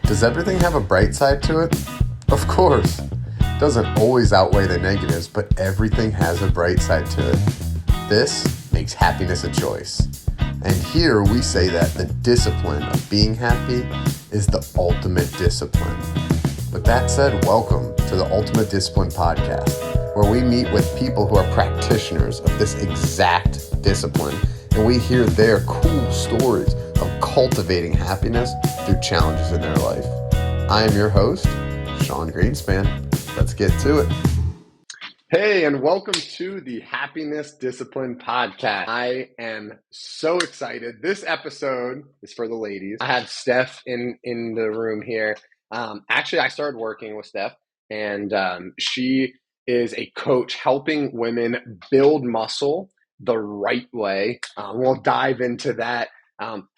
Does everything have a bright side to it? Of course. Doesn't always outweigh the negatives, but everything has a bright side to it. This makes happiness a choice. And here we say that the discipline of being happy is the ultimate discipline. With that said, welcome to the Ultimate Discipline Podcast, where we meet with people who are practitioners of this exact discipline, and we hear their cool stories of cultivating happiness through challenges in their life. I am your host, Sean Greenspan. Let's get to it. Hey, and welcome to the Happiness Discipline Podcast. I am so excited. This episode is for the ladies. I have Steph in the room here. Actually, I started working with Steph, and she is a coach helping women build muscle the right way. We'll dive into that.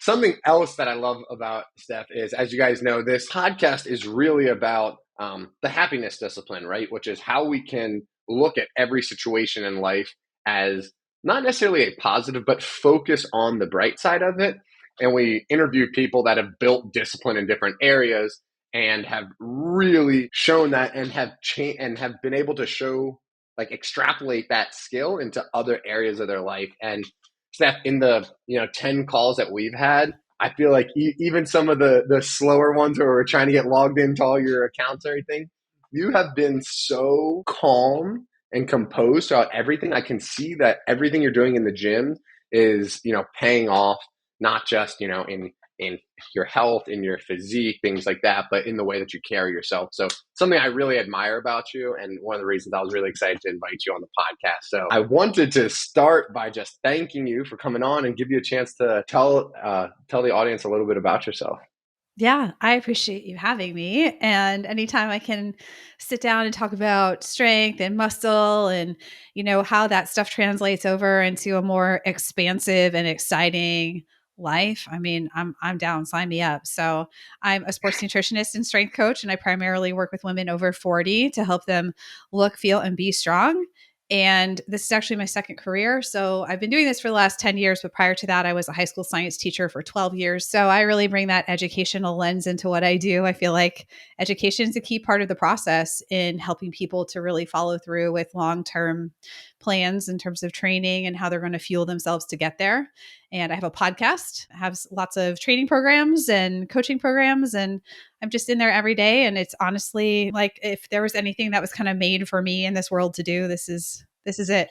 Something else that I love about Steph is, as you guys know, this podcast is really about the happiness discipline, right? Which is how we can look at every situation in life as not necessarily a positive, but focus on the bright side of it. And we interview people that have built discipline in different areas and have really shown that and have been able to show, extrapolate that skill into other areas of their life. And Steph, in the 10 calls that we've had, I feel like even some of the slower ones where we're trying to get logged into all your accounts and everything, you have been so calm and composed throughout everything. I can see that everything you're doing in the gym is, paying off, not just, in your health, in your physique, things like that, but in the way that you carry yourself. So something I really admire about you, and one of the reasons I was really excited to invite you on the podcast. So I wanted to start by just thanking you for coming on and give you a chance to tell the audience a little bit about yourself. Yeah, I appreciate you having me. And anytime I can sit down and talk about strength and muscle and, how that stuff translates over into a more expansive and exciting life. I mean, I'm down, sign me up. So I'm a sports nutritionist and strength coach, and I primarily work with women over 40 to help them look, feel, and be strong. And this is actually my second career. So I've been doing this for the last 10 years, but prior to that, I was a high school science teacher for 12 years. So I really bring that educational lens into what I do. I feel like education is a key part of the process in helping people to really follow through with long-term plans in terms of training and how they're going to fuel themselves to get there. And I have a podcast, I have lots of training programs and coaching programs, and I'm just in there every day. And it's honestly like, if there was anything that was kind of made for me in this world to do, this is it.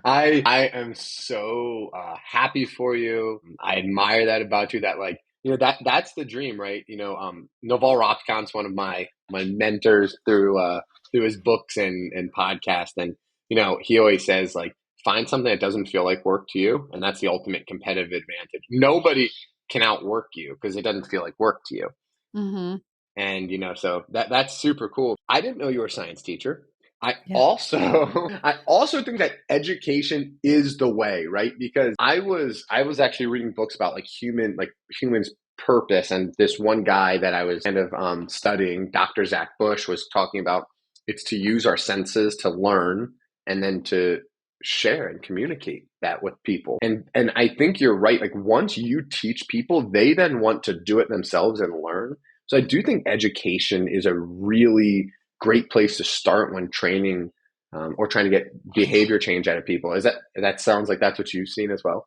I am so happy for you. I admire that about you. That that's the dream, right? Naval Ravikant's one of my mentors through his books and podcast, and he always says, find something that doesn't feel like work to you, and that's the ultimate competitive advantage. Nobody can outwork you because it doesn't feel like work to you. Mm-hmm. And so that's super cool. I didn't know you were a science teacher. I Yeah. also think that education is the way, right? Because I was actually reading books about humans' purpose, and this one guy that I was kind of studying, Dr. Zach Bush, was talking about it's to use our senses to learn and then to share and communicate that with people. And I think you're right. Like, once you teach people, they then want to do it themselves and learn. So I do think education is a really great place to start when training or trying to get behavior change out of people. That sounds like that's what you've seen as well?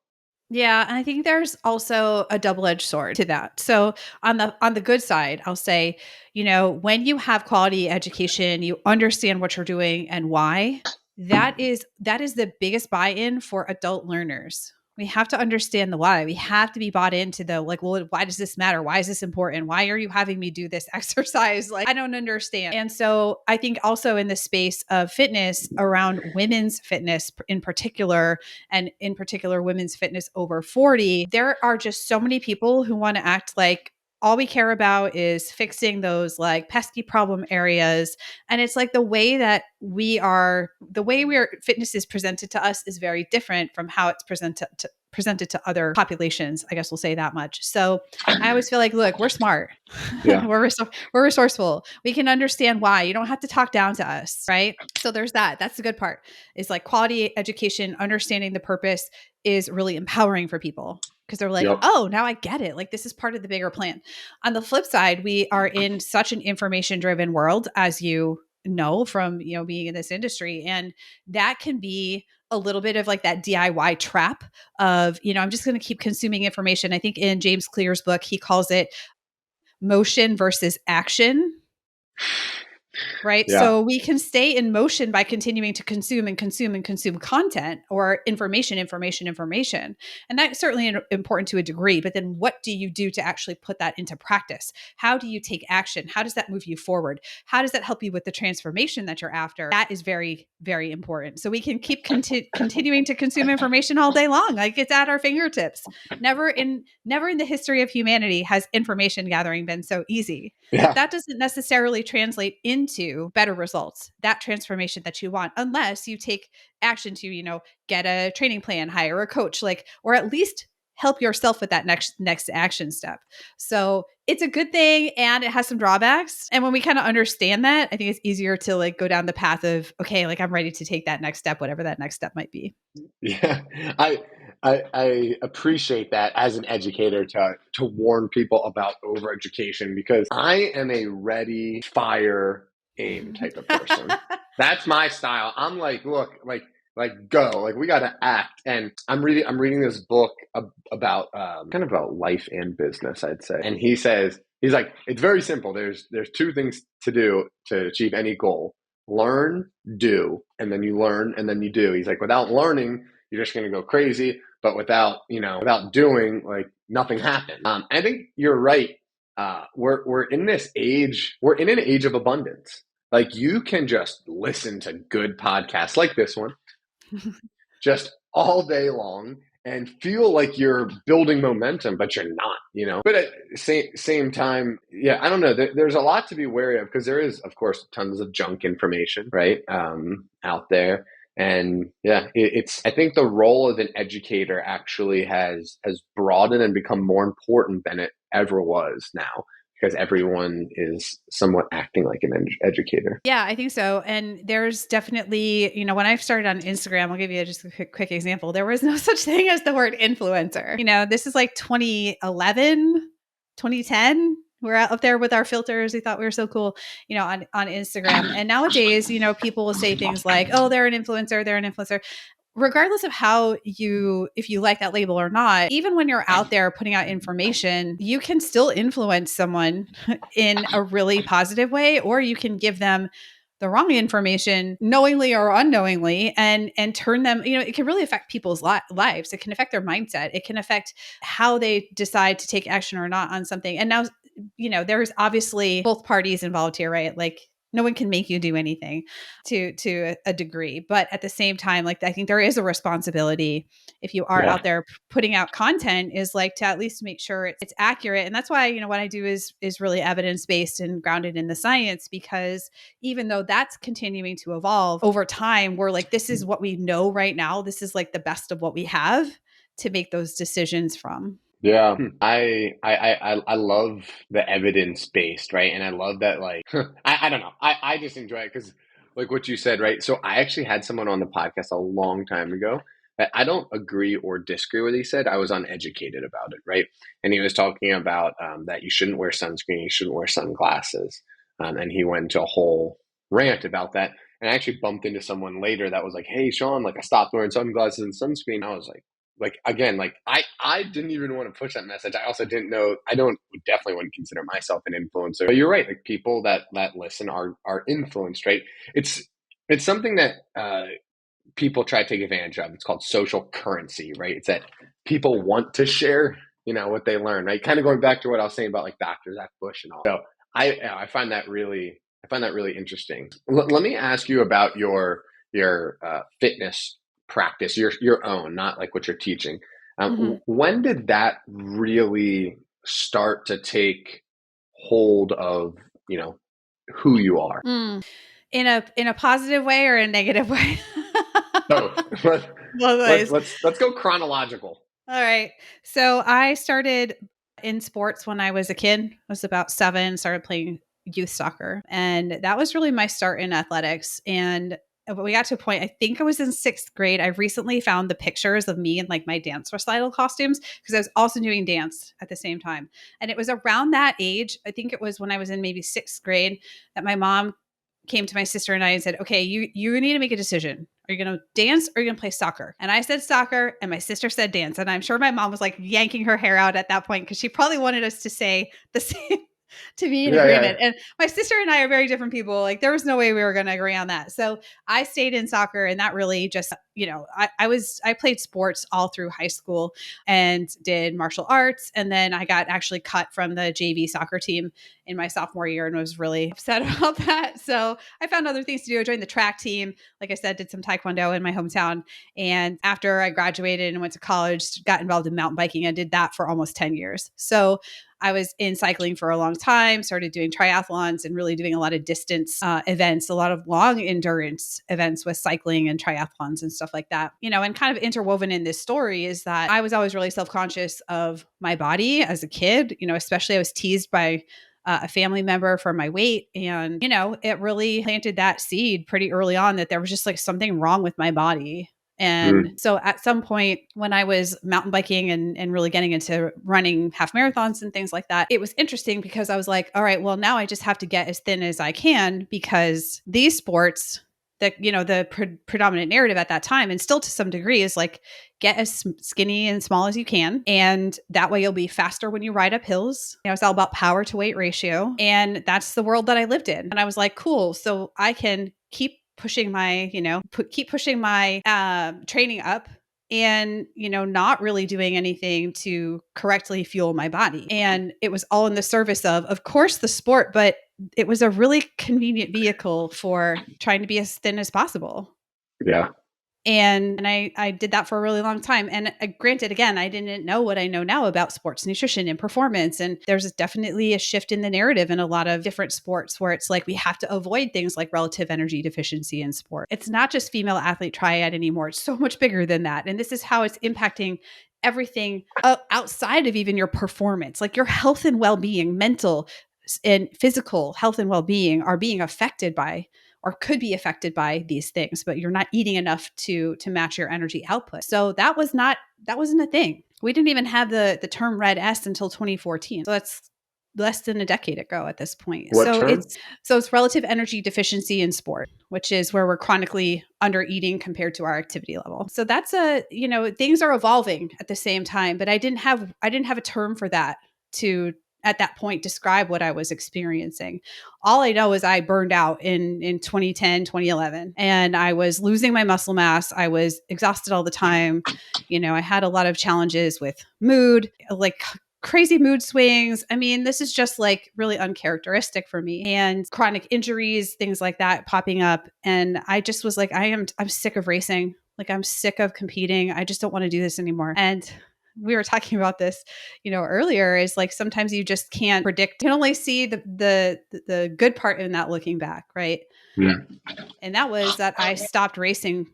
Yeah, and I think there's also a double-edged sword to that. So on the good side, I'll say, when you have quality education, you understand what you're doing and why. That is the biggest buy-in for adult learners. We have to understand the why. We have to be bought into the well, why does this matter? Why is this important? Why are you having me do this exercise? I don't understand. And so I think also in the space of fitness, around women's fitness in particular, and in particular women's fitness over 40, there are just so many people who want to act like all we care about is fixing those pesky problem areas. And it's the way fitness is presented to us is very different from how it's presented to other populations. I guess we'll say that much. So I always feel like, look, we're smart. Yeah. we're resourceful. We can understand why. You don't have to talk down to us, right? So there's that. That's the good part, is quality education, understanding the purpose is really empowering for people because they're like, Yep. oh, now I get it. Like this is part of the bigger plan. On the flip side, we are in such an information driven world, as you know, from, being in this industry. And that can be a little bit of like that DIY trap of, I'm just going to keep consuming information. I think in James Clear's book, he calls it motion versus action. Right. Yeah. So we can stay in motion by continuing to consume and consume and consume content or information. And that's certainly important to a degree. But then what do you do to actually put that into practice? How do you take action? How does that move you forward? How does that help you with the transformation that you're after? That is very, very important. So we can keep continuing to consume information all day long. Like it's at our fingertips. Never in the history of humanity has information gathering been so easy. Yeah. But that doesn't necessarily translate into better results, that transformation that you want, unless you take action to, get a training plan, hire a coach, or at least help yourself with that next action step. So it's a good thing and it has some drawbacks. And when we kind of understand that, I think it's easier to go down the path of, okay, I'm ready to take that next step, whatever that next step might be. Yeah. I appreciate that as an educator to warn people about overeducation, because I am a ready, fire, aim type of person. That's my style. I'm like, look, go, we got to act. And I'm reading this book about kind of about life and business, I'd say. And he's like, it's very simple. There's two things to do to achieve any goal: learn, do, and then you learn, and then you do. He's like, without learning, you're just going to go crazy. But without doing, nothing happens. I think you're right. We're in this age. We're in an age of abundance. You can just listen to good podcasts like this one, just all day long, and feel like you're building momentum, but you're not. But at the same time, yeah, I don't know. There's a lot to be wary of, because there is, of course, tons of junk information, right, out there. And yeah, I think the role of an educator actually has broadened and become more important than it ever was now, because everyone is somewhat acting like an educator. Yeah, I think so. And there's definitely, when I started on Instagram, I'll give you just a quick example. There was no such thing as the word influencer. This is 2011, 2010. We're up there with our filters. We thought we were so cool, on Instagram. And nowadays, people will say things like, oh, they're an influencer. Regardless of if you like that label or not, even when you're out there putting out information, you can still influence someone in a really positive way, or you can give them the wrong information knowingly or unknowingly and turn them, it can really affect people's lives. It can affect their mindset. It can affect how they decide to take action or not on something. And now, there's obviously both parties involved here, right? No one can make you do anything to a degree. But at the same time, I think there is a responsibility if you are out there putting out content, is to at least make sure it's accurate. And that's why, what I do is really evidence-based and grounded in the science, because even though that's continuing to evolve over time, we're this is what we know right now. This is the best of what we have to make those decisions from. Yeah, I love the evidence-based, right? And I love that, I don't know. I just enjoy it because, what you said, right? So I actually had someone on the podcast a long time ago that I don't agree or disagree with. He said I was uneducated about it, right? And he was talking about that you shouldn't wear sunscreen, you shouldn't wear sunglasses. And he went into a whole rant about that. And I actually bumped into someone later that was like, hey, Sean, I stopped wearing sunglasses and sunscreen. I was again, I didn't even want to push that message. I also didn't know, definitely wouldn't consider myself an influencer. But you're right. People that listen are influenced, right? It's something that people try to take advantage of. It's called social currency, right? It's that people want to share, what they learn, right? Kind of going back to what I was saying about Dr. Zach Bush and all. So I find that really interesting. Let me ask you about your fitness practice, your own, not what you're teaching. When did that really start to take hold of who you are? In a positive way or a negative way? Let's go chronological. All right. So I started in sports when I was a kid. I was about 7, started playing youth soccer. And that was really my start in athletics. And but we got to a point, I think I was in 6th grade. I recently found the pictures of me in like my dance recital costumes because I was also doing dance at the same time. And it was around that age, I think it was when I was in maybe 6th grade, that my mom came to my sister and I and said, okay, you need to make a decision. Are you going to dance or are you going to play soccer? And I said soccer and my sister said dance. And I'm sure my mom was like yanking her hair out at that point because she probably wanted us to say the same to be in agreement. And my sister and I are very different people. Like there was no way we were going to agree on that. So I stayed in soccer, and that really just, I played sports all through high school and did martial arts. And then I got actually cut from the JV soccer team in my sophomore year and was really upset about that. So I found other things to do. I joined the track team. Like I said, did some taekwondo in my hometown. And after I graduated and went to college, got involved in mountain biking. I did that for almost 10 years. So I was in cycling for a long time, started doing triathlons and really doing a lot of distance events, a lot of long endurance events with cycling and triathlons and stuff like that. And kind of interwoven in this story is that I was always really self-conscious of my body as a kid, especially I was teased by a family member for my weight. And, it really planted that seed pretty early on that there was just like something wrong with my body. And so at some point when I was mountain biking and really getting into running half marathons and things like that, it was interesting because I was like, all right, well, now I just have to get as thin as I can because these sports that, the predominant narrative at that time, and still to some degree, is like, get as skinny and small as you can. And that way you'll be faster when you ride up hills. It's all about power to weight ratio. And that's the world that I lived in. And I was like, cool. So I can keep pushing my, training up and, not really doing anything to correctly fuel my body. And it was all in the service of course, the sport, but it was a really convenient vehicle for trying to be as thin as possible. Yeah. And I did that for a really long time. And granted, again, I didn't know what I know now about sports nutrition and performance. And there's definitely a shift in the narrative in a lot of different sports where it's like we have to avoid things like relative energy deficiency in sport. It's not just female athlete triad anymore. It's so much bigger than that. And this is how it's impacting everything outside of even your performance, like your health and well-being, mental and physical health and well-being are being affected by or could be affected by these things, but you're not eating enough to match your energy output. So that wasn't a thing. We didn't even have the term red S until 2014. So that's less than a decade ago at this point. What term? It's relative energy deficiency in sport, which is where we're chronically under eating compared to our activity level. So that's things are evolving at the same time, but I didn't have a term for that to at that point describe what I was experiencing. All I know is I burned out in 2010, 2011, and I was losing my muscle mass. I was exhausted all the time. I had a lot of challenges with mood, like crazy mood swings. I mean, this is just like really uncharacteristic for me, and chronic injuries, things like that popping up. And I just was like, I'm sick of racing. Like I'm sick of competing. I just don't want to do this anymore. And we were talking about this, earlier, is like sometimes you just can't predict. You can only see the good part in that looking back, right? Yeah. And that was that I stopped racing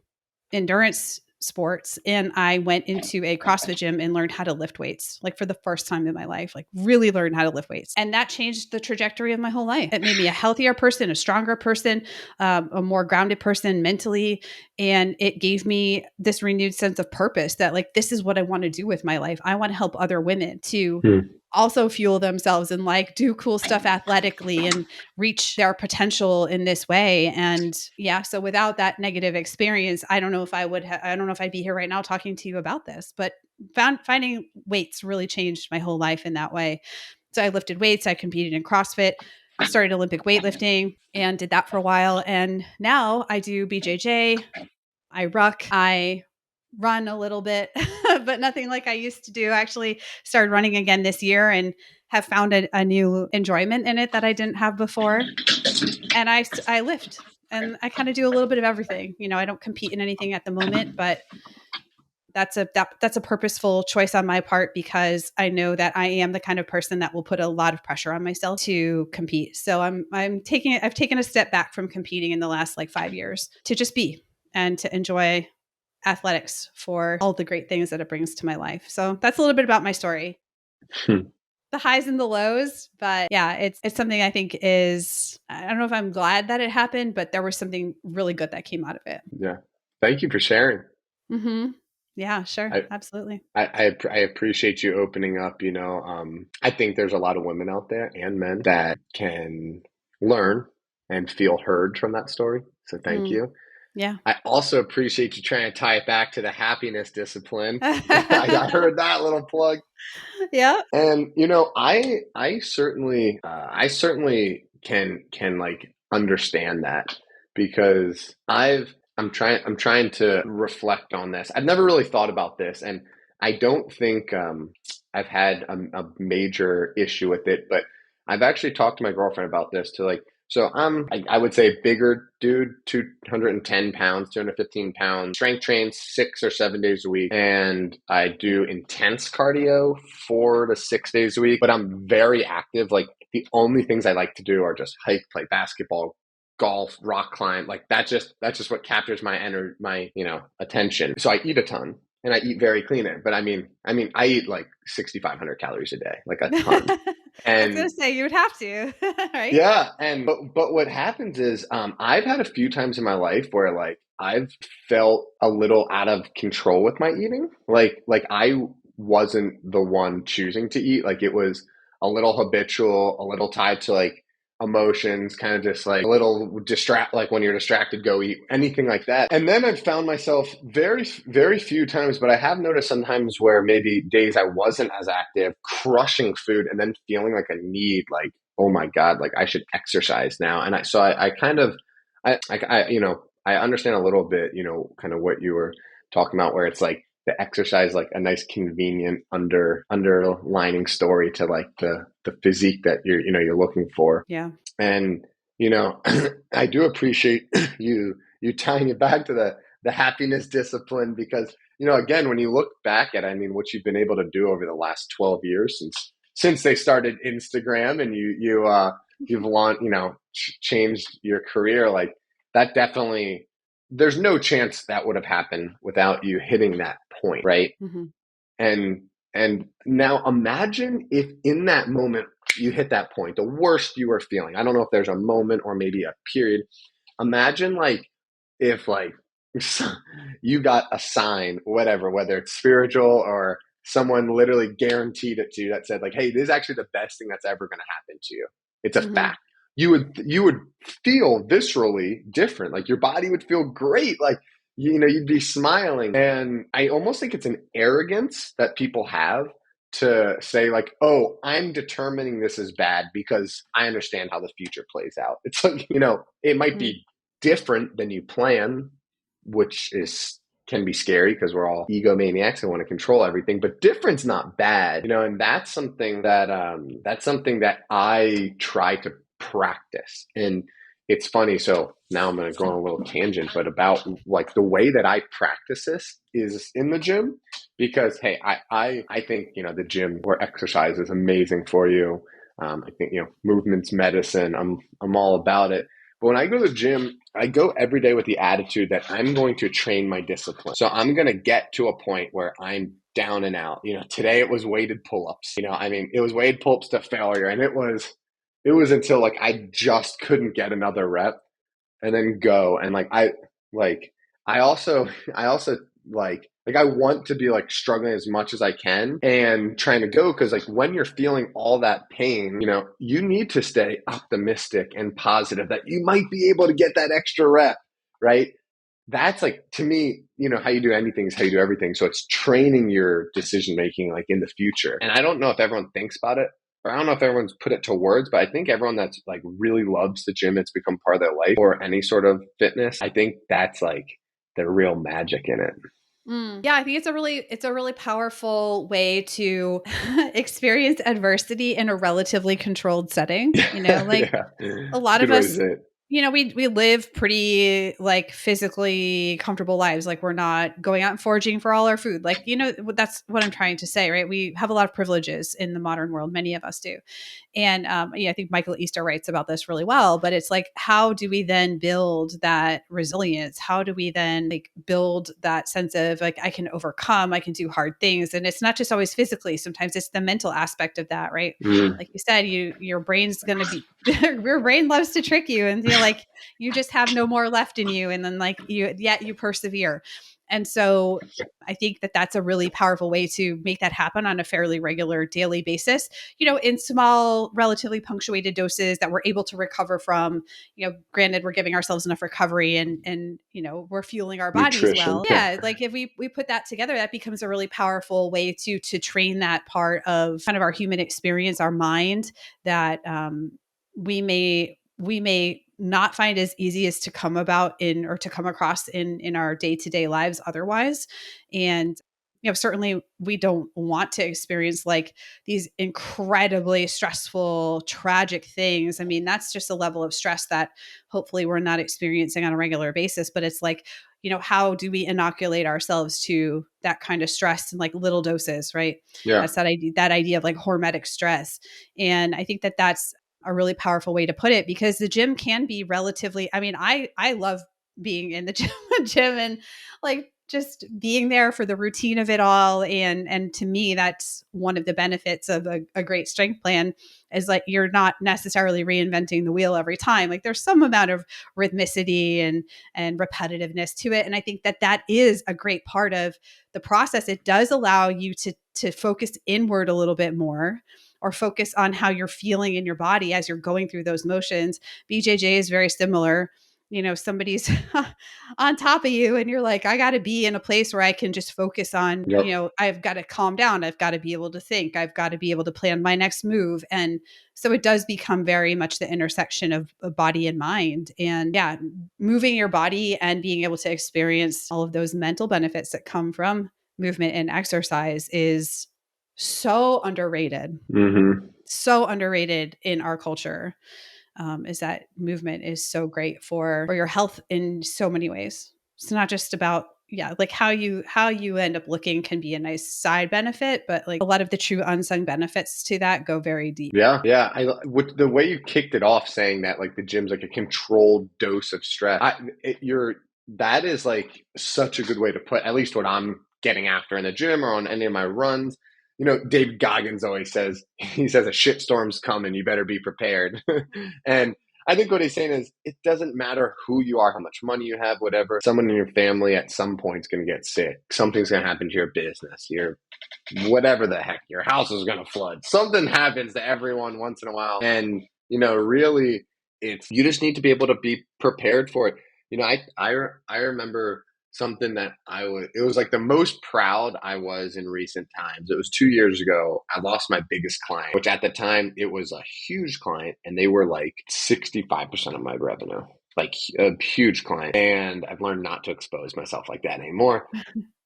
endurance sports and I went into a CrossFit gym and learned how to lift weights, like for the first time in my life, like really learned how to lift weights. And that changed the trajectory of my whole life. It made me a healthier person, a stronger person, a more grounded person mentally. And it gave me this renewed sense of purpose that like, this is what I want to do with my life. I want to help other women to also fuel themselves and like do cool stuff athletically and reach their potential in this way. And yeah, so without that negative experience, I don't know if I don't know if I'd be here right now talking to you about this, but finding weights really changed my whole life in that way. So I lifted weights, I competed in CrossFit, started Olympic weightlifting and did that for a while. And now I do BJJ, I ruck, I run a little bit, but nothing like I used to do. I actually started running again this year and have found a new enjoyment in it that I didn't have before. And I lift and I kind of do a little bit of everything. I don't compete in anything at the moment, but that's a purposeful choice on my part because I know that I am the kind of person that will put a lot of pressure on myself to compete. So I've taken a step back from competing in the last like 5 years to just be and to enjoy athletics for all the great things that it brings to my life. So that's a little bit about my story. the highs and the lows, but yeah, it's something I think is, I don't know if I'm glad that it happened, but there was something really good that came out of it. Yeah. Thank you for sharing. Mm-hmm. Yeah, sure. I, Absolutely. I appreciate you opening up. I think there's a lot of women out there and men that can learn and feel heard from that story. So thank you. Yeah. I also appreciate you trying to tie it back to the happiness discipline. I heard that little plug. Yeah. And I certainly can like understand that because I'm trying to reflect on this. I've never really thought about this, and I don't think I've had a major issue with it, but I've actually talked to my girlfriend about this to like, so I would say bigger dude, 210 pounds, 215 pounds, strength trains 6 or 7 days a week. And I do intense cardio 4 to 6 days a week, but I'm very active. Like the only things I like to do are just hike, play basketball, golf, rock climb. Like that's just what captures my attention. So I eat a ton. And I eat very clean. But I mean, I eat like 6,500 calories a day, like a ton. I was And gonna say you would have to, right? yeah, and but what happens is I've had a few times in my life where like I've felt a little out of control with my eating. Like I wasn't the one choosing to eat. Like it was a little habitual, a little tied to like emotions, kind of just like a little like when you're distracted, go eat, anything like that. And then I've found myself very, very few times, but I have noticed sometimes where maybe days I wasn't as active, crushing food and then feeling like a need, like, oh my God, like I should exercise now. And I kind of, I understand a little bit, kind of what you were talking about, where it's like the exercise, like a nice convenient underlining story to like the physique that you're looking for. Yeah. And, I do appreciate you tying it back to the happiness discipline because, again, when you look back at, I mean, what you've been able to do over the last 12 years since they started Instagram and you've launched, changed your career, like that definitely, there's no chance that would have happened without you hitting that point, right? Mm-hmm. And now imagine if in that moment you hit that point, the worst you were feeling. I don't know if there's a moment or maybe a period. Imagine like if like you got a sign, whatever, whether it's spiritual or someone literally guaranteed it to you that said like, hey, this is actually the best thing that's ever going to happen to you. It's a fact. You would feel viscerally different. Like your body would feel great. Like, you'd be smiling. And I almost think it's an arrogance that people have to say like, oh, I'm determining this is bad because I understand how the future plays out. It's like, it might be different than you plan, which can be scary because we're all egomaniacs and want to control everything, but different's not bad, and that's something that I try to practice. And it's funny. So now I'm going to go on a little tangent, but about like the way that I practice this is in the gym because, hey, I think, the gym or exercise is amazing for you. I think, movement's medicine. I'm all about it. But when I go to the gym, I go every day with the attitude that I'm going to train my discipline. So I'm going to get to a point where I'm down and out. Today it was weighted pull-ups. It was weighted pull-ups to failure. And it was until like I just couldn't get another rep and then go. And I also I want to be like struggling as much as I can and trying to go because like when you're feeling all that pain, you need to stay optimistic and positive that you might be able to get that extra rep, right? That's like, to me, how you do anything is how you do everything. So it's training your decision making like in the future. And I don't know if everyone thinks about it, or I don't know if everyone's put it to words, but I think everyone that's like really loves the gym, it's become part of their life or any sort of fitness. I think that's like the real magic in it. Yeah, I think it's a really powerful way to experience adversity in a relatively controlled setting. Like Yeah. a lot Good of way to us, say it. we live pretty like physically comfortable lives. Like we're not going out and foraging for all our food. Like, that's what I'm trying to say, right? We have a lot of privileges in the modern world. Many of us do. And I think Michael Easter writes about this really well, but it's like, how do we then build that resilience? How do we then like build that sense of like, I can overcome, I can do hard things. And it's not just always physically, sometimes it's the mental aspect of that, right? Mm. Like you said, your brain's going to be, your brain loves to trick you and feel like you just have no more left in you. And then like yet you persevere. And so I think that that's a really powerful way to make that happen on a fairly regular daily basis, in small, relatively punctuated doses that we're able to recover from. Granted, we're giving ourselves enough recovery and we're fueling our bodies Nutrition. well. Yeah. Like if we put that together, that becomes a really powerful way to train that part of kind of our human experience, our mind that we may not find as easy as to come about in or to come across in our day-to-day lives otherwise. And certainly we don't want to experience like these incredibly stressful, tragic things. I mean, that's just a level of stress that hopefully we're not experiencing on a regular basis. But it's like, how do we inoculate ourselves to that kind of stress in like little doses, right? Yeah. That's that idea of like hormetic stress. And I think that that's a really powerful way to put it, because the gym can be relatively, I mean, I love being in the gym and like just being there for the routine of it all. And to me, that's one of the benefits of a great strength plan, is like you're not necessarily reinventing the wheel every time. Like there's some amount of rhythmicity and repetitiveness to it. And I think that that is a great part of the process. It does allow you to focus inward a little bit more, or focus on how you're feeling in your body as you're going through those motions. BJJ is very similar. Somebody's on top of you and you're like, I got to be in a place where I can just focus on, Yep. I've got to calm down. I've got to be able to think. I've got to be able to plan my next move. And so it does become very much the intersection of body and mind. And yeah, moving your body and being able to experience all of those mental benefits that come from movement and exercise is so underrated. Mm-hmm. So underrated in our culture. Is that movement is so great for your health in so many ways. It's not just about like how you end up looking can be a nice side benefit, but like a lot of the true unsung benefits to that go very deep. Yeah. The way you kicked it off, saying that like the gym's like a controlled dose of stress. That is like such a good way to put at least what I'm getting after in the gym or on any of my runs. Dave Goggins always says, he says a shitstorm's coming, you better be prepared. And I think what he's saying is it doesn't matter who you are, how much money you have, whatever. Someone in your family at some point is going to get sick. Something's going to happen to your business, whatever the heck, your house is going to flood. Something happens to everyone once in a while. And, really you just need to be able to be prepared for it. I remember something that it was like the most proud I was in recent times. It was 2 years ago. I lost my biggest client, which at the time it was a huge client, and they were like 65% of my revenue, like a huge client. And I've learned not to expose myself like that anymore,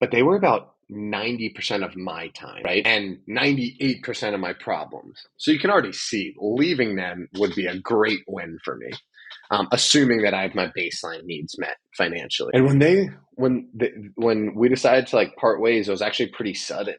but they were about 90% of my time, right? And 98% of my problems. So you can already see leaving them would be a great win for me. Assuming that I have my baseline needs met financially. And when we decided to like part ways, it was actually pretty sudden.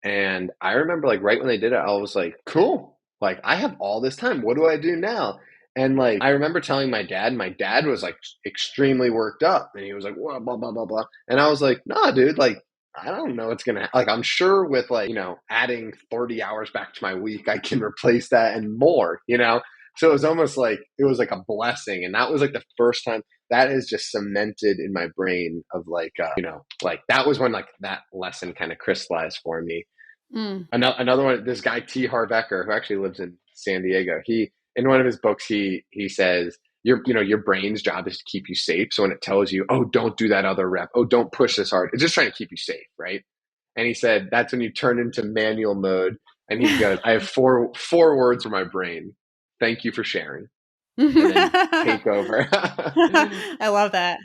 And I remember like right when they did it, I was like, cool, like I have all this time. What do I do now? And like, I remember telling my dad was like extremely worked up, and he was like, blah, blah, blah, blah, blah. And I was like, nah, dude, like, I don't know what's going to, like, I'm sure with like, adding 30 hours back to my week, I can replace that and more, So it was almost like it was like a blessing. And that was like the first time that is just cemented in my brain of like, like that was when like that lesson kind of crystallized for me. Another one, this guy, T. Harv Eker, who actually lives in San Diego, in one of his books, he says, your brain's job is to keep you safe. So when it tells you, oh, don't do that other rep, oh, don't push this hard, it's just trying to keep you safe, right? And he said, that's when you turn into manual mode. And he goes, I have four words for my brain. Thank you for sharing. And then take over. I love that.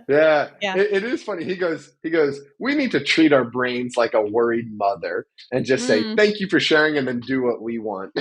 Yeah. Yeah. It is funny. He goes, we need to treat our brains like a worried mother and just say, thank you for sharing, and then do what we want.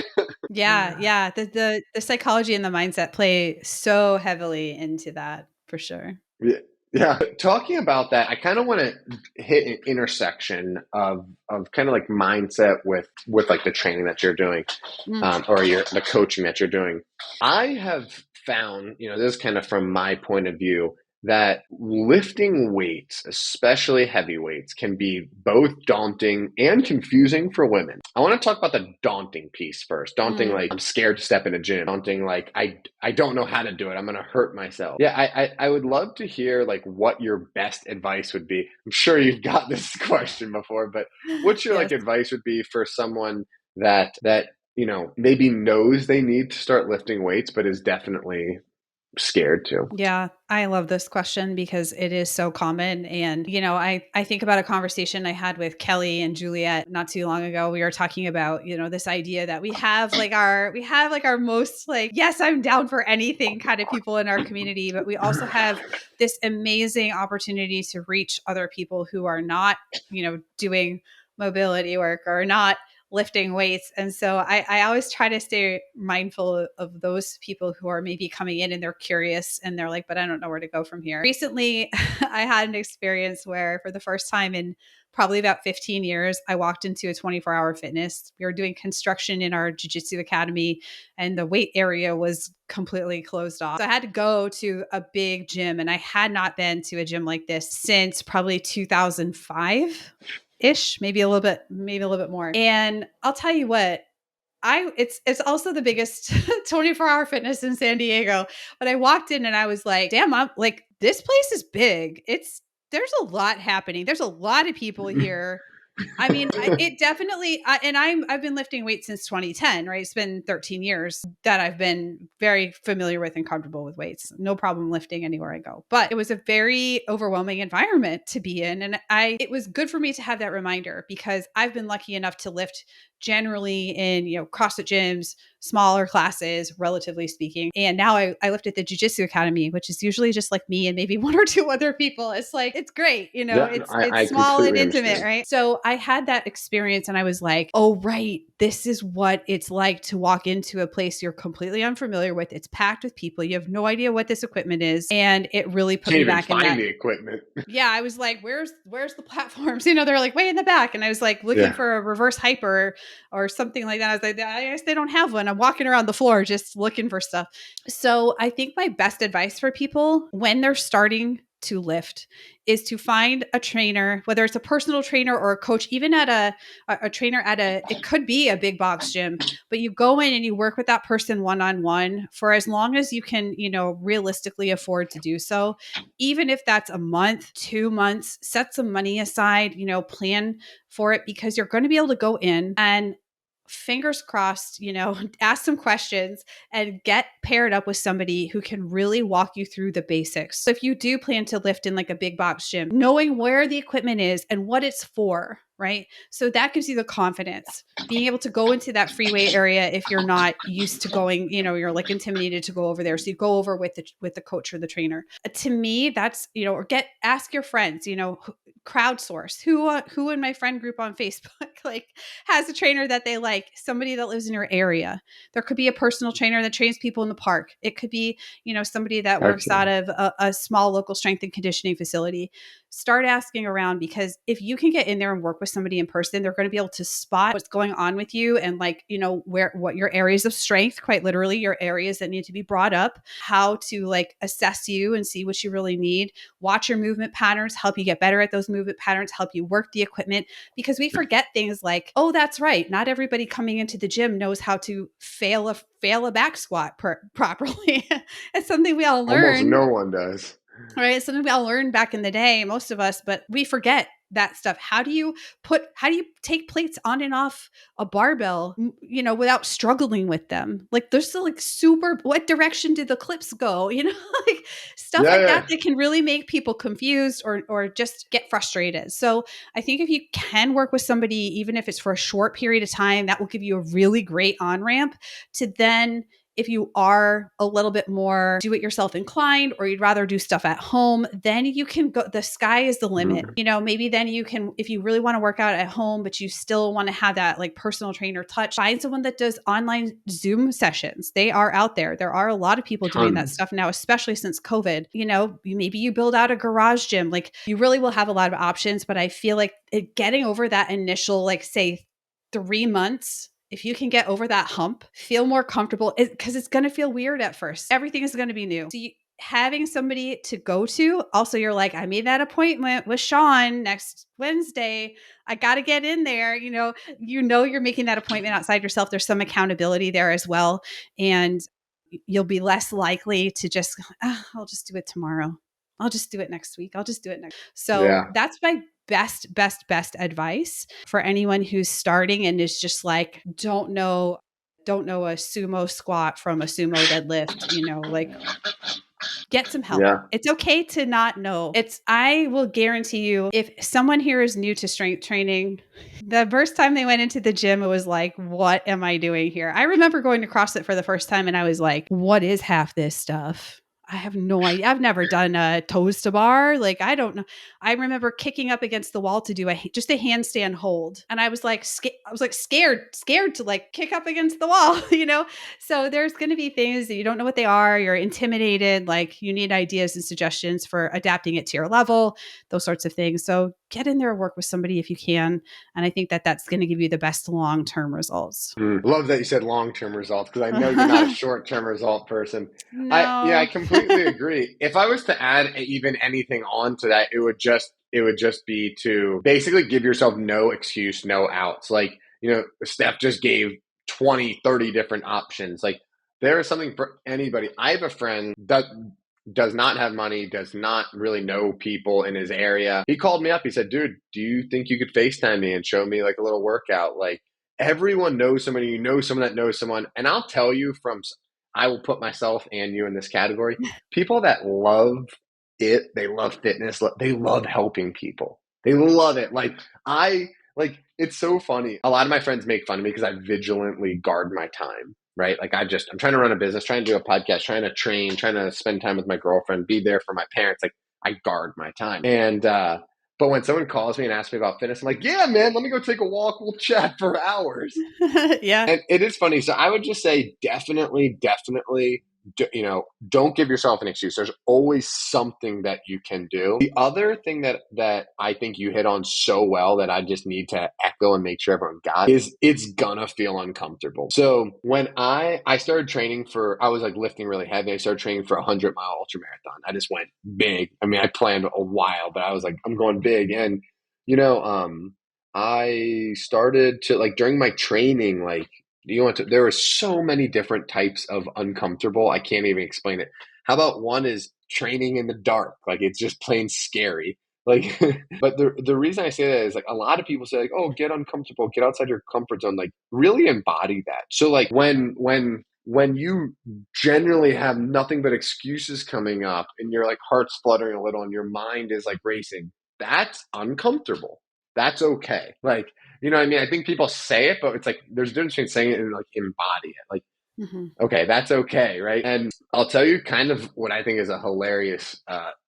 Yeah. The psychology and the mindset play so heavily into that for sure. Yeah. Yeah. Talking about that, I kind of want to hit an intersection of kind of like mindset with like the training that you're doing, Mm. or the coaching that you're doing. I have found, this is kind of from my point of view, that lifting weights, especially heavy weights, can be both daunting and confusing for women. I want to talk about the daunting piece first. Daunting, like I'm scared to step in a gym. Daunting, like I don't know how to do it. I'm going to hurt myself. Yeah, I would love to hear like what your best advice would be. I'm sure you've got this question before, but what's your Yes. like advice would be for someone that maybe knows they need to start lifting weights, but is definitely scared to? Yeah, I love this question because it is so common. And, I think about a conversation I had with Kelly and Juliet not too long ago. We were talking about, this idea that we have like our most like, yes, I'm down for anything kind of people in our community, but we also have this amazing opportunity to reach other people who are not, doing mobility work or not lifting weights. And so I always try to stay mindful of those people who are maybe coming in and they're curious and they're like, but I don't know where to go from here. Recently, I had an experience where for the first time in probably about 15 years, I walked into a 24-hour fitness. We were doing construction in our jiu-jitsu academy and the weight area was completely closed off. So I had to go to a big gym and I had not been to a gym like this since probably 2005 ish, maybe a little bit more. And I'll tell you what, it's also the biggest 24-hour fitness in San Diego. But I walked in and I was like, damn, I'm like, this place is big. There's a lot happening. There's a lot of people here. I mean, it definitely, and I've been lifting weights since 2010, right? It's been 13 years that I've been very familiar with and comfortable with weights. No problem lifting anywhere I go. But it was a very overwhelming environment to be in. And it was good for me to have that reminder because I've been lucky enough to lift generally in, CrossFit gyms, smaller classes, relatively speaking. And now I lift at the Jiu-Jitsu Academy, which is usually just like me and maybe one or two other people. It's like, it's great. Yeah, I It's small and completely intimate, understand. right? So I had that experience and I was like, oh, right. This is what it's like to walk into a place you're completely unfamiliar with. It's packed with people. You have no idea what this equipment is. And it really put Can't me even back in find that. the equipment. Yeah, I was like, where's the platforms? They're like way in the back. And I was like looking Yeah. for a reverse hyper or something like that. I was like, I guess they don't have one. I'm walking around the floor just looking for stuff. So I think my best advice for people when they're starting to lift is to find a trainer, whether it's a personal trainer or a coach, even at a trainer it could be a big box gym, but you go in and you work with that person one-on-one for as long as you can, realistically afford to do so. Even if that's a month, 2 months, set some money aside, plan for it because you're going to be able to go in and fingers crossed, ask some questions and get paired up with somebody who can really walk you through the basics. So if you do plan to lift in like a big box gym, knowing where the equipment is and what it's for, right? So that gives you the confidence, being able to go into that freeway area if you're not used to going, you're like intimidated to go over there. So you go over with the coach or the trainer. To me, that's, or ask your friends, crowdsource who in my friend group on Facebook like has a trainer that they like, somebody that lives in your area. There could be a personal trainer that trains people in the park. It could be, somebody that works out of a small local strength and conditioning facility. Start asking around because if you can get in there and work with somebody in person, they're going to be able to spot what's going on with you and like, what your areas of strength, quite literally your areas that need to be brought up, how to like assess you and see what you really need, watch your movement patterns, help you get better at those movement patterns, help you work the equipment because we forget things like, oh, that's right. Not everybody coming into the gym knows how to fail a back squat properly. It's something we all learn. Almost no one does. Right. It's something we all learned back in the day, most of us, but we forget that stuff. How do you take plates on and off a barbell, without struggling with them? Like there's still like what direction did the clips go? Like stuff that can really make people confused or just get frustrated. So I think if you can work with somebody, even if it's for a short period of time, that will give you a really great on-ramp to then If you are a little bit more do-it-yourself inclined, or you'd rather do stuff at home, then you can go, the sky is the limit. You know, maybe then you can, if you really want to work out at home, but you still want to have that like personal trainer touch, find someone that does online Zoom sessions. They are out there. There are a lot of people doing that stuff now, especially since COVID. You know, maybe you build out a garage gym. Like, you really will have a lot of options, but I feel like getting over that initial, like, say 3 months, if you can get over that hump, feel more comfortable, because it's going to feel weird at first. Everything is going to be new. So having somebody to go to, also, you're like, I made that appointment with Sean next Wednesday. I got to get in there. You know, you're making that appointment outside yourself. There's some accountability there as well. And you'll be less likely to just, I'll just do it tomorrow. I'll just do it next week. I'll just do it next. So that's my best advice for anyone who's starting and is just like, don't know a sumo squat from a sumo deadlift, you know, like, get some help. Yeah. It's okay to not know. I will guarantee you, if someone here is new to strength training, the first time they went into the gym, it was like, what am I doing here? I remember going to CrossFit for the first time and I was like, what is half this stuff? I have no idea. I've never done a toes to bar. Like, I don't know. I remember kicking up against the wall to do just a handstand hold. And I was like, scared to like kick up against the wall, you know? So there's going to be things that you don't know what they are. You're intimidated. Like, you need ideas and suggestions for adapting it to your level, those sorts of things. So get in there and work with somebody if you can. And I think that that's going to give you the best long-term results. Love that you said long-term results, because I know you're not a short-term result person. No. I completely agree. If I was to add even anything on to that, it would just be to basically give yourself no excuse, no outs. Like, you know, Steph just gave 20, 30 different options. Like, there is something for anybody. I have a friend that does not have money, does not really know people in his area. He called me up. He said, dude, do you think you could FaceTime me and show me like a little workout? Like, everyone knows somebody, you know someone that knows someone. And I'll tell you, I will put myself and you in this category. People that love it, they love fitness, they love helping people. They love it. It's so funny. A lot of my friends make fun of me because I vigilantly guard my time, right? Like, I'm trying to run a business, trying to do a podcast, trying to train, trying to spend time with my girlfriend, be there for my parents. Like, I guard my time. And, but when someone calls me and asks me about fitness, I'm like, yeah, man, let me go take a walk. We'll chat for hours. Yeah. And it is funny. So I would just say definitely, you know, don't give yourself an excuse. There's always something that you can do. The other thing that I think you hit on so well that I just need to echo and make sure everyone got is it's gonna feel uncomfortable. So when I started training I was like lifting really heavy. I started training for a 100-mile ultra marathon. I just went big. I mean, I planned a while, but I was like, I'm going big. And, you know, I started to, like, during my training, like, there were so many different types of uncomfortable. I can't even explain it. How about one is training in the dark? Like, it's just plain scary. Like, but the reason I say that is, like, a lot of people say, like, oh, get uncomfortable, get outside your comfort zone. Like, really embody that. So, like, when you generally have nothing but excuses coming up and your, like, heart's fluttering a little and your mind is, like, racing, that's uncomfortable. That's okay. Like, you know what I mean? I think people say it, but it's like, there's a difference between saying it and like embody it. Like, okay, that's okay, right? And I'll tell you kind of what I think is a hilarious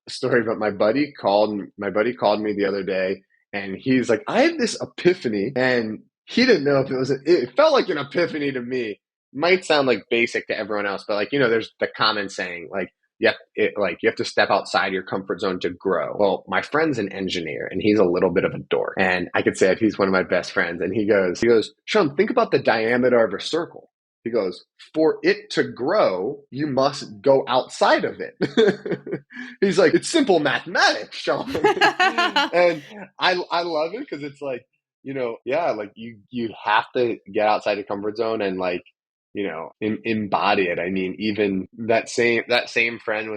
story. But my buddy called me the other day, and he's like, I had this epiphany, and he didn't know if it felt like an epiphany to me. Might sound like basic to everyone else, but, like, you know, there's the common saying, like, you have to step outside your comfort zone to grow. Well, my friend's an engineer and he's a little bit of a dork. And I could say that he's one of my best friends. And he goes, Sean, think about the diameter of a circle. He goes, for it to grow, you must go outside of it. He's like, it's simple mathematics, Sean. And I love it because it's like, you know, yeah, like you have to get outside your comfort zone and, like, you know, embody it. I mean, even that same friend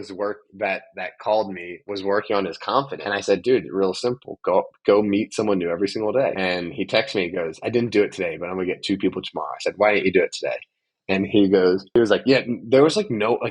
that called me was working on his confidence. And I said, dude, real simple. Go meet someone new every single day. And he texts me, he goes, I didn't do it today, but I'm going to get 2 people tomorrow. I said, why didn't you do it today? And he was like, yeah, there was like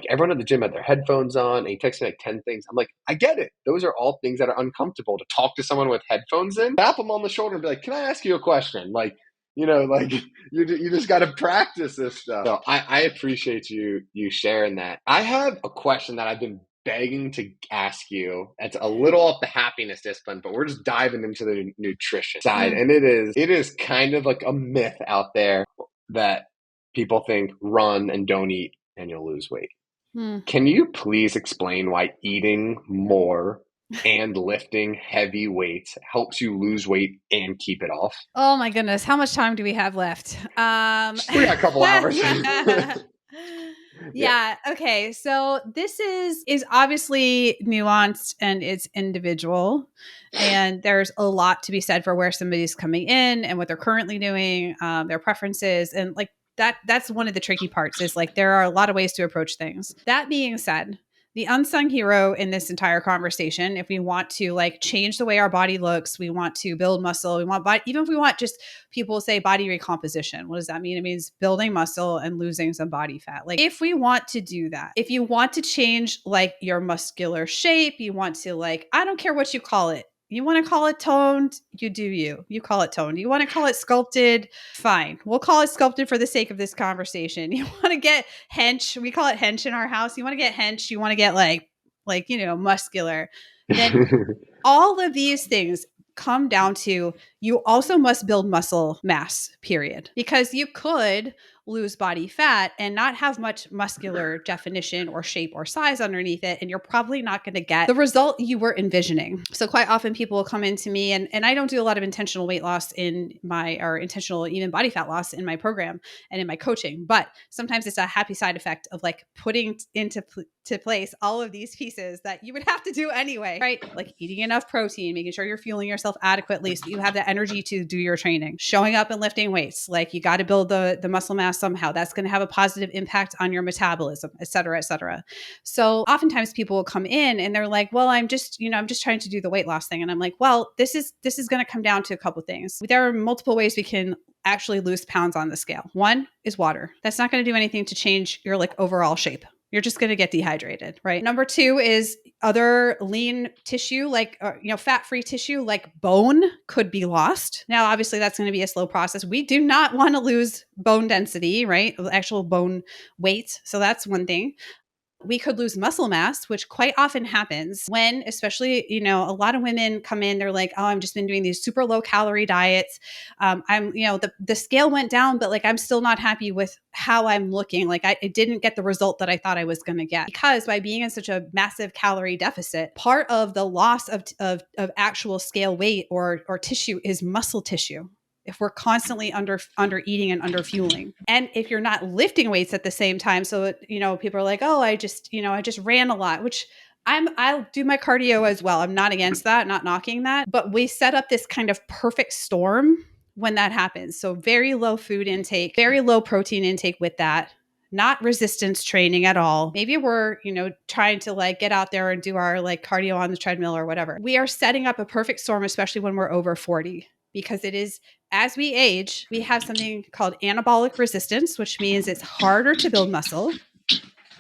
everyone at the gym had their headphones on. And he texted me like 10 things. I'm like, I get it. Those are all things that are uncomfortable to talk to someone with headphones in. Tap them on the shoulder and be like, can I ask you a question? Like, like you just got to practice this stuff. So I appreciate you sharing that. I have a question that I've been begging to ask you. It's a little off the happiness discipline, but we're just diving into the nutrition side. And it is kind of like a myth out there that people think run and don't eat and you'll lose weight. Can you please explain why eating more and lifting heavy weights helps you lose weight and keep it off? Oh my goodness. How much time do we have left? We got a couple hours. Yeah. Okay. So this is obviously nuanced and it's individual. And there's a lot to be said for where somebody's coming in and what they're currently doing, their preferences. And like that's one of the tricky parts is like there are a lot of ways to approach things. That being said, the unsung hero in this entire conversation, if we want to like change the way our body looks, we want to build muscle, we want body, even if we want just people say body recomposition. What does that mean? It means building muscle and losing some body fat. Like if we want to do that, if you want to change like your muscular shape, you want to like, I don't care what you call it. You want to call it toned? You do you. You call it toned. You want to call it sculpted? Fine. We'll call it sculpted for the sake of this conversation. You want to get hench? We call it hench in our house. You want to get hench? You want to get like muscular? Then all of these things come down to you also must build muscle mass, period. Because you could lose body fat and not have much muscular definition or shape or size underneath it. And you're probably not going to get the result you were envisioning. So quite often people will come into me and I don't do a lot of intentional weight loss or intentional even body fat loss in my program and in my coaching. But sometimes it's a happy side effect of like putting into place all of these pieces that you would have to do anyway, right? Like eating enough protein, making sure you're fueling yourself adequately so you have the energy to do your training, showing up and lifting weights. Like you got to build the muscle mass somehow. That's going to have a positive impact on your metabolism, et cetera, et cetera. So oftentimes people will come in and they're like, well, I'm just trying to do the weight loss thing. And I'm like, well, this is going to come down to a couple things. There are multiple ways we can actually lose pounds on the scale. One is water. That's not going to do anything to change your like overall shape. You're just going to get dehydrated, right? Number two is other lean tissue, like, fat-free tissue, like bone could be lost. Now, obviously that's going to be a slow process. We do not want to lose bone density, right? Actual bone weight. So that's one thing. We could lose muscle mass, which quite often happens when, especially, a lot of women come in, they're like, oh, I've just been doing these super low calorie diets. The scale went down, but like, I'm still not happy with how I'm looking. Like I didn't get the result that I thought I was going to get because by being in such a massive calorie deficit, part of the loss of actual scale weight or tissue is muscle tissue. If we're constantly under eating and under fueling. And if you're not lifting weights at the same time, so, people are like, oh, I just ran a lot, which I'll do my cardio as well. I'm not against that, not knocking that, but we set up this kind of perfect storm when that happens. So very low food intake, very low protein intake with that. Not resistance training at all. Maybe we're, trying to like get out there and do our like cardio on the treadmill or whatever. We are setting up a perfect storm, especially when we're over 40, because it is, as we age, we have something called anabolic resistance, which means it's harder to build muscle.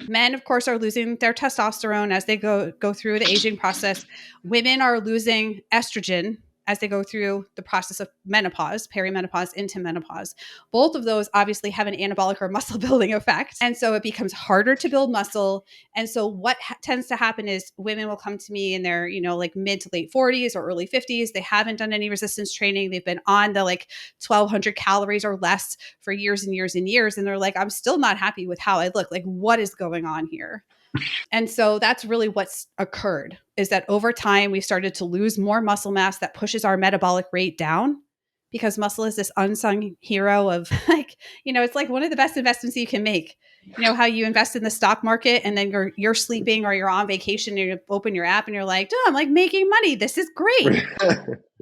Men, of course, are losing their testosterone as they go through the aging process. Women are losing estrogen as they go through the process of menopause, perimenopause into menopause. Both of those obviously have an anabolic or muscle building effect. And so it becomes harder to build muscle. And so what tends to happen is women will come to me in their, like mid to late 40s or early 50s. They haven't done any resistance training. They've been on the like 1,200 calories or less for years and years and years. And they're like, I'm still not happy with how I look. Like, what is going on here? And so that's really what's occurred is that over time, we started to lose more muscle mass that pushes our metabolic rate down because muscle is this unsung hero of like, it's like one of the best investments you can make. You know how you invest in the stock market and then you're sleeping or you're on vacation and you open your app and you're like, oh, I'm like making money. This is great.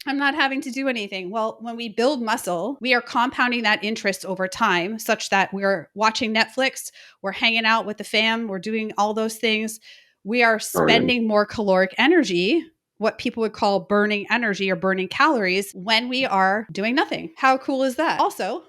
I'm not having to do anything. Well, when we build muscle, we are compounding that interest over time such that we're watching Netflix, we're hanging out with the fam, we're doing all those things. We are spending more caloric energy, what people would call burning energy or burning calories when we are doing nothing. How cool is that? Also,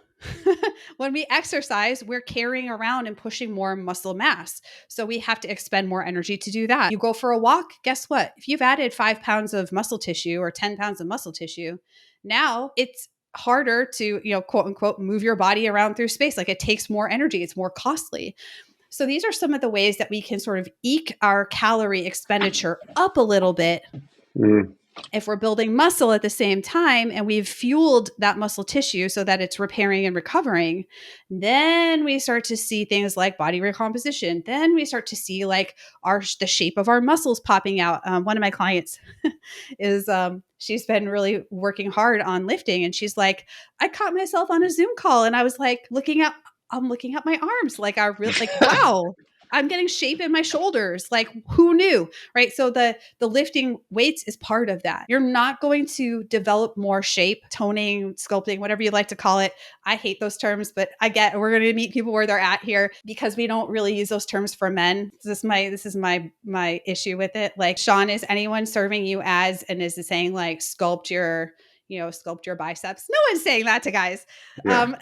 when we exercise, we're carrying around and pushing more muscle mass. So we have to expend more energy to do that. You go for a walk, guess what? If you've added 5 pounds of muscle tissue or 10 pounds of muscle tissue, now it's harder to, quote unquote, move your body around through space. Like it takes more energy. It's more costly. So these are some of the ways that we can sort of eke our calorie expenditure up a little bit. If we're building muscle at the same time and we've fueled that muscle tissue so that it's repairing and recovering, then we start to see things like body recomposition. Then we start to see like the shape of our muscles popping out. One of my clients is she's been really working hard on lifting, and she's like, I caught myself on a Zoom call and I was like I'm looking at my arms, like I really like, wow, I'm getting shape in my shoulders. Like who knew? Right. So the lifting weights is part of that. You're not going to develop more shape, toning, sculpting, whatever you like to call it. I hate those terms, but we're going to meet people where they're at here because we don't really use those terms for men. This is my issue with it. Like, Sean, is anyone serving you as, and is it saying like sculpt your biceps? No one's saying that to guys. Yeah.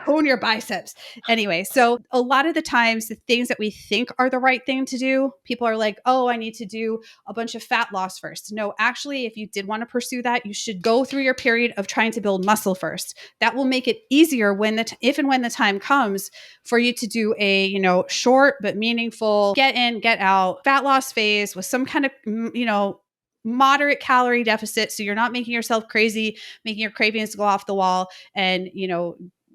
Tone your biceps. Anyway, so a lot of the times the things that we think are the right thing to do, people are like, oh, I need to do a bunch of fat loss first. No, actually, if you did want to pursue that, you should go through your period of trying to build muscle first. That will make it easier if and when the time comes for you to do a, short but meaningful get in, get out fat loss phase with some kind of, moderate calorie deficit. So you're not making yourself crazy, making your cravings go off the wall, and,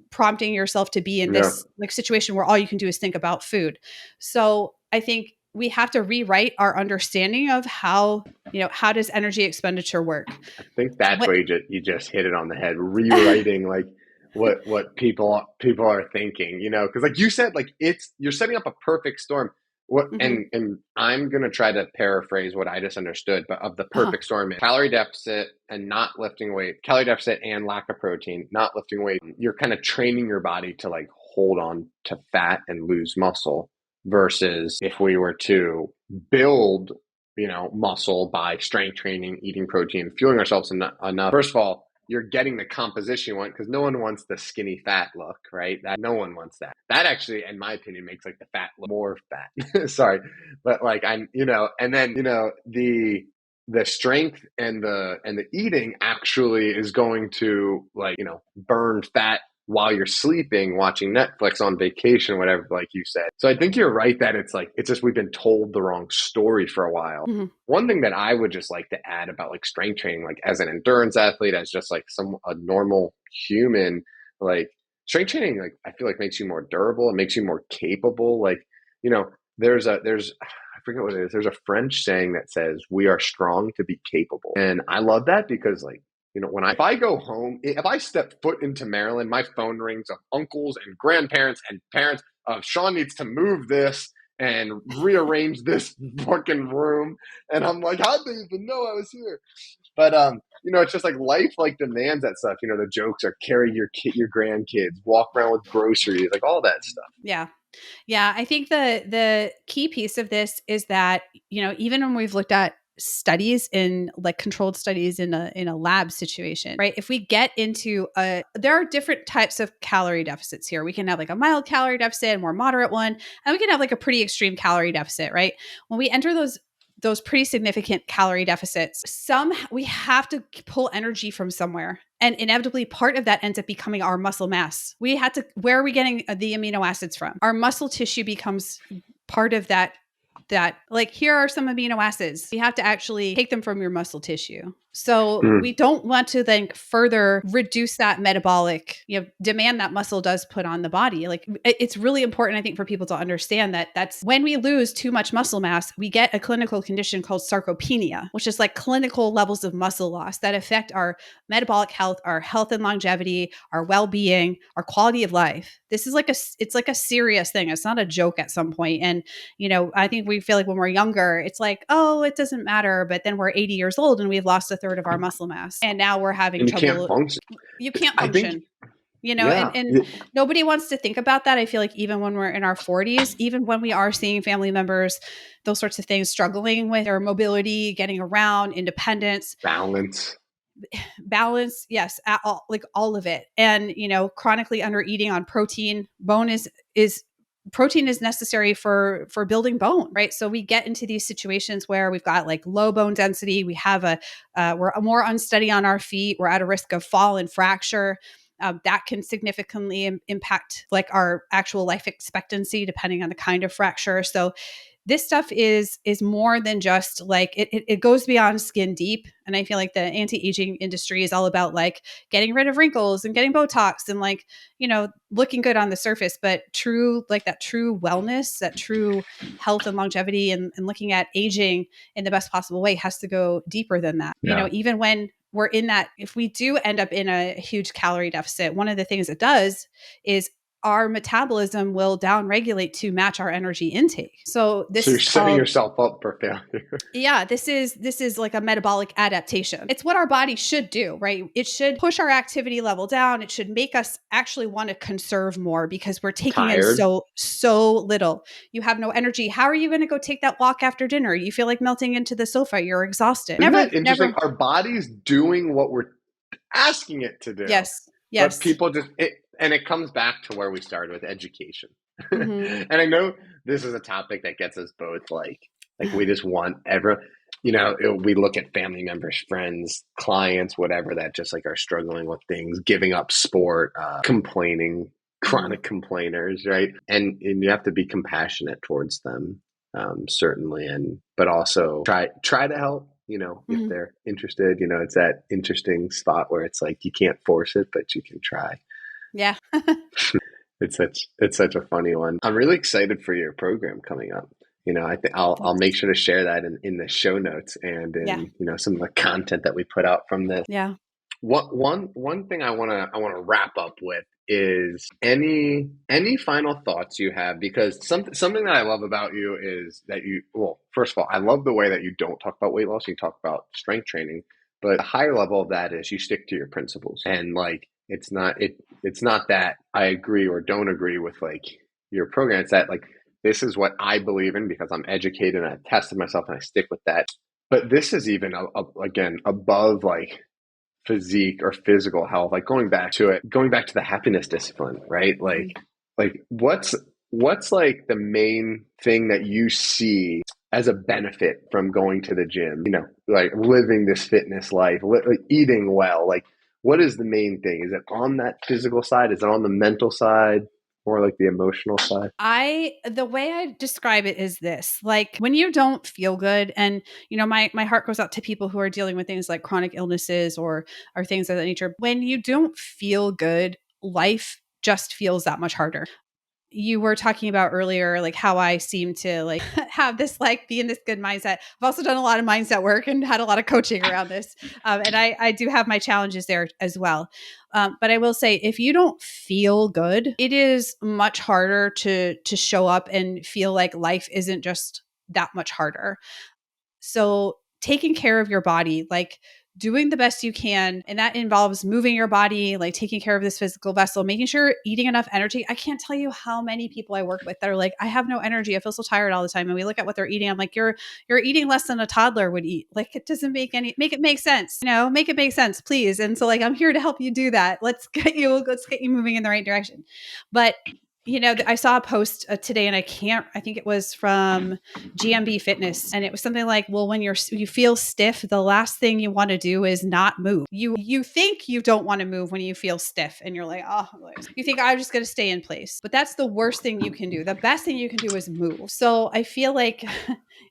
prompting yourself to be in this like situation where all you can do is think about food. So I think we have to rewrite our understanding of how does energy expenditure work. I think that's where you just hit it on the head, rewriting like what people are thinking, because like you said, like you're setting up a perfect storm. And I'm going to try to paraphrase what I just understood, but of the perfect storm, calorie deficit and not lifting weight, calorie deficit and lack of protein, not lifting weight. You're kind of training your body to like hold on to fat and lose muscle, versus if we were to build, muscle by strength training, eating protein, fueling ourselves enough. First of all, you're getting the composition you want, because no one wants the skinny fat look, right? No one wants that. That actually, in my opinion, makes like the fat look more fat. Sorry. But like and then, the strength and the eating actually is going to like, burn fat while you're sleeping, watching Netflix, on vacation, whatever, like you said. So I think you're right that it's just we've been told the wrong story for a while. One thing that I would just like to add about like strength training, like as an endurance athlete, as just like a normal human, like strength training, like I feel like makes you more durable. It makes you more capable. Like, there's I forget what it is. There's a French saying that says we are strong to be capable. And I love that because like, if I go home, if I step foot into Maryland, my phone rings of uncles and grandparents and parents of Sean needs to move this and rearrange this fucking room. And I'm like, how'd they even know I was here? But, it's just like life like demands that stuff. The jokes are carry your grandkids, walk around with groceries, like all that stuff. Yeah. Yeah. I think the key piece of this is that, even when we've looked at studies in like controlled studies in a lab situation, right? If we get into there are different types of calorie deficits here. We can have like a mild calorie deficit, a more moderate one, and we can have like a pretty extreme calorie deficit, right? When we enter those pretty significant calorie deficits, we have to pull energy from somewhere. And inevitably part of that ends up becoming our muscle mass. Where are we getting the amino acids from? Our muscle tissue becomes part of that like, here are some amino acids. You have to actually take them from your muscle tissue. So we don't want to then further reduce that metabolic, demand that muscle does put on the body. Like, it's really important, I think, for people to understand that that's when we lose too much muscle mass, we get a clinical condition called sarcopenia, which is like clinical levels of muscle loss that affect our metabolic health, our health and longevity, our well-being, our quality of life. This is it's like a serious thing. It's not a joke at some point. And, I think we feel like when we're younger, it's like, oh, it doesn't matter. But then we're 80 years old and we've lost a third of our muscle mass. And now we're having trouble. You can't function. You can't function. And nobody wants to think about that. I feel like even when we're in our 40s, even when we are seeing family members, those sorts of things, struggling with their mobility, getting around, independence, balance, yes, all of it. And, chronically under eating on protein, bone is protein is necessary for building bone, right? So we get into these situations where we've got like low bone density. We have we're more unsteady on our feet. We're at a risk of fall and fracture. That can significantly impact like our actual life expectancy, depending on the kind of fracture. So this stuff is more than just like it goes beyond skin deep. And I feel like the anti-aging industry is all about like getting rid of wrinkles and getting Botox and like, looking good on the surface, but true, like that true wellness, that true health and longevity and looking at aging in the best possible way has to go deeper than that. Yeah. Even when we're in that, if we do end up in a huge calorie deficit, one of the things it does is our metabolism will downregulate to match our energy intake. So this you're is setting called, yourself up for failure. yeah, this is like a metabolic adaptation. It's what our body should do, right? It should push our activity level down. It should make us actually want to conserve more because we're taking in Tired. so little. You have no energy. How are you going to go take that walk after dinner? You feel like melting into the sofa. You're exhausted. Isn't that interesting? Never. Our body's doing what we're asking it to do. Yes. But people and it comes back to where we started with education. Mm-hmm. And I know this is a topic that gets us both like we just want everyone, we look at family members, friends, clients, whatever that just like are struggling with things, giving up sport, complaining, chronic complainers, right? And you have to be compassionate towards them, certainly, but also try to help. If they're interested, it's that interesting spot where it's like you can't force it, but you can try. Yeah. It's such a funny one. I'm really excited for your program coming up. I think I'll make sure to share that in the show notes and in some of the content that we put out from this. Yeah. One thing I wanna wrap up with is any final thoughts you have, because something that I love about you is that first of all, I love the way that you don't talk about weight loss, you talk about strength training, but a higher level of that is you stick to your principles. And like it's not that I agree or don't agree with like your program. It's that like this is what I believe in because I'm educated and I've tested myself and I stick with that. But this is even again above like physique or physical health, like going back to the happiness discipline, right? Like what's like the main thing that you see as a benefit from going to the gym, like living this fitness life, eating well, like what is the main thing? Is it on that physical side? Is it on the mental side? Or like the emotional side? The way I describe it is this, like when you don't feel good and, my heart goes out to people who are dealing with things like chronic illnesses or things of that nature. When you don't feel good, life just feels that much harder. You were talking about earlier, like how I seem to like have this, like be in this good mindset. I've also done a lot of mindset work and had a lot of coaching around this. And I do have my challenges there as well. But I will say, if you don't feel good, it is much harder to show up and feel like life isn't just that much harder. So taking care of your body, like doing the best you can, and that involves moving your body, like taking care of this physical vessel, making sure you're eating enough energy. I can't tell you how many people I work with that are like, I have no energy. I feel so tired all the time. And we look at what they're eating. I'm like, you're eating less than a toddler would eat. Like it doesn't make it make sense, make it make sense, please. And so like, I'm here to help you do that. Let's get you moving in the right direction. But I saw a post today and I think it was from GMB Fitness. And it was something like, well, when you feel stiff, the last thing you want to do is not move. You think you don't want to move when you feel stiff and you're like, oh, you think I'm just going to stay in place. But that's the worst thing you can do. The best thing you can do is move. So I feel like,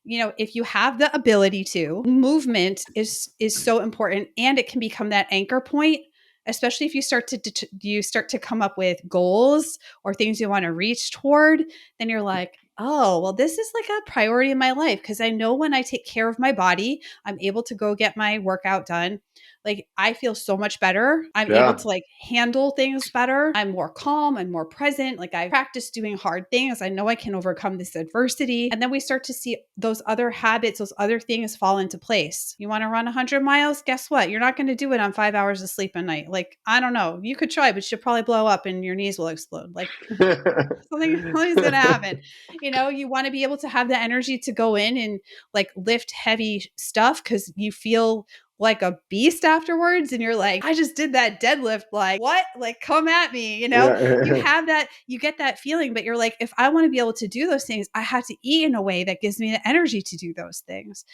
if you have the ability to, movement is so important, and it can become that anchor point, especially if you start to come up with goals or things you want to reach toward. Then you're like, oh, well, this is like a priority in my life because I know when I take care of my body, I'm able to go get my workout done. Like I feel so much better. I'm able to like handle things better. I'm more calm. I'm more present. Like I practice doing hard things. I know I can overcome this adversity. And then we start to see those other habits, those other things fall into place. You want to run 100 miles? Guess what? You're not going to do it on 5 hours of sleep a night. Like, I don't know. You could try, but you'll probably blow up and your knees will explode. Like something's going to happen. You want to be able to have the energy to go in and like lift heavy stuff because you feel like a beast afterwards, and you're like, I just did that deadlift, like what, like come at me, you know. You Yeah. have that, you get that feeling, but you're like, if I want to be able to do those things, I have to eat in a way that gives me the energy to do those things.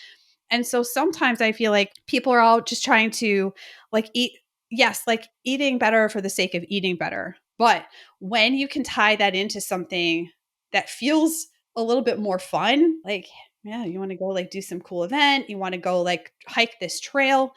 And so sometimes I feel like people are all just trying to like eat, yes, like eating better for the sake of eating better. But when you can tie that into something that feels a little bit more fun, like, yeah, you want to go like do some cool event, you want to go like hike this trail,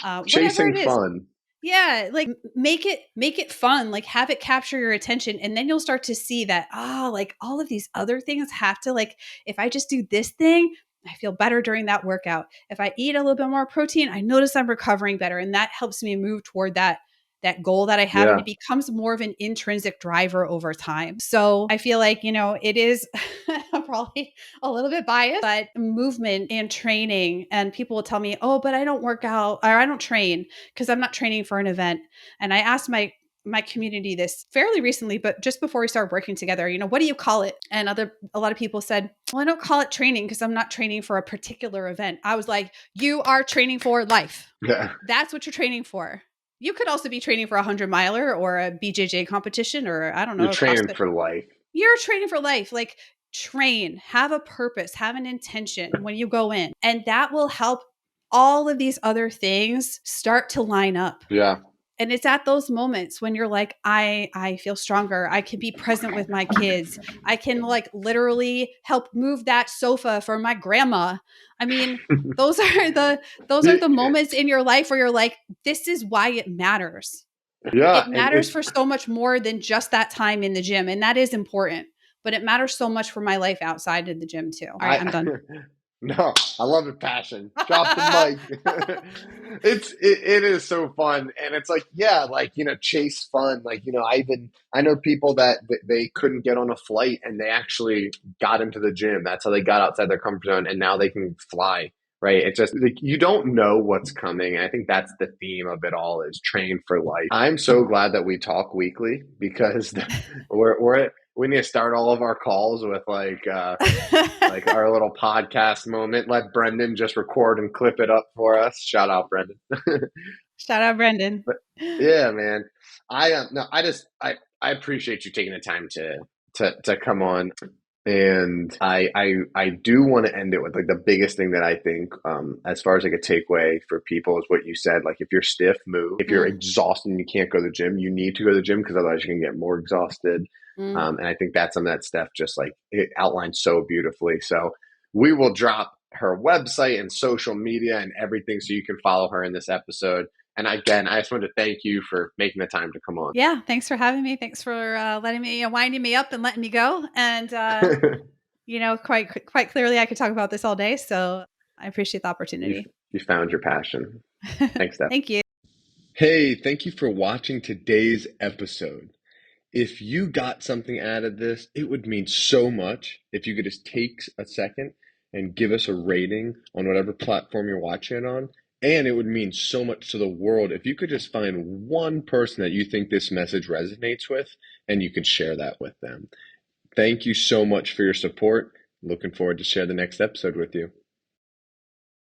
whatever Chasing it is. fun. Yeah, like make it fun, like have it capture your attention, and then you'll start to see that like all of these other things have to, like, if I just do this thing, I feel better during that workout. If I eat a little bit more protein, I notice I'm recovering better, and that helps me move toward that goal that I have, and Yeah. it becomes more of an intrinsic driver over time. So I feel like, it is probably a little bit biased, but movement and training, and people will tell me, oh, but I don't work out or I don't train because I'm not training for an event. And I asked my community this fairly recently, but just before we started working together, what do you call it? And a lot of people said, well, I don't call it training because I'm not training for a particular event. I was like, you are training for life. Yeah. That's what you're training for. You could also be training for a 100-miler or a BJJ competition, or I don't You're know, a training CrossFit. for life. You're training for life. Like, train, have a purpose, have an intention when you go in. And that will help all of these other things start to line up. Yeah. And it's at those moments when you're like, I feel stronger. I can be present with my kids. I can like literally help move that sofa for my grandma. I mean, those are the moments in your life where you're like, this is why it matters. Yeah. It And matters for so much more than just that time in the gym. And that is important. But it matters so much for my life outside of the gym too. All right, I'm done. No, I love it, passion. Drop the mic. It is so fun, and it's like, yeah, like, chase fun. Like, I know people that they couldn't get on a flight and they actually got into the gym. That's how they got outside their comfort zone, and now they can fly. Right? It's just like you don't know what's coming. And I think that's the theme of it all, is train for life. I'm so glad that we talk weekly, because we need to start all of our calls with like our little podcast moment. Let Brendan just record and clip it up for us. Shout out, Brendan. Shout out, Brendan. But yeah, man, I appreciate you taking the time to come on. And I do want to end it with like the biggest thing that I think, as far as like a takeaway for people, is what you said. Like, if you're stiff, move. If you're exhausted and you can't go to the gym, you need to go to the gym, because otherwise you're gonna get more exhausted. And I think that's something that Steph just like it outlined so beautifully. So we will drop her website and social media and everything so you can follow her in this episode. And again, I just wanted to thank you for making the time to come on. Yeah, thanks for having me. Thanks for letting me, winding me up and letting me go. And quite clearly, I could talk about this all day. So I appreciate the opportunity. You found your passion. Thanks, Steph. Thank you. Hey, thank you for watching today's episode. If you got something out of this, it would mean so much if you could just take a second and give us a rating on whatever platform you're watching it on. And it would mean so much to the world if you could just find one person that you think this message resonates with, and you can share that with them. Thank you so much for your support. Looking forward to share the next episode with you.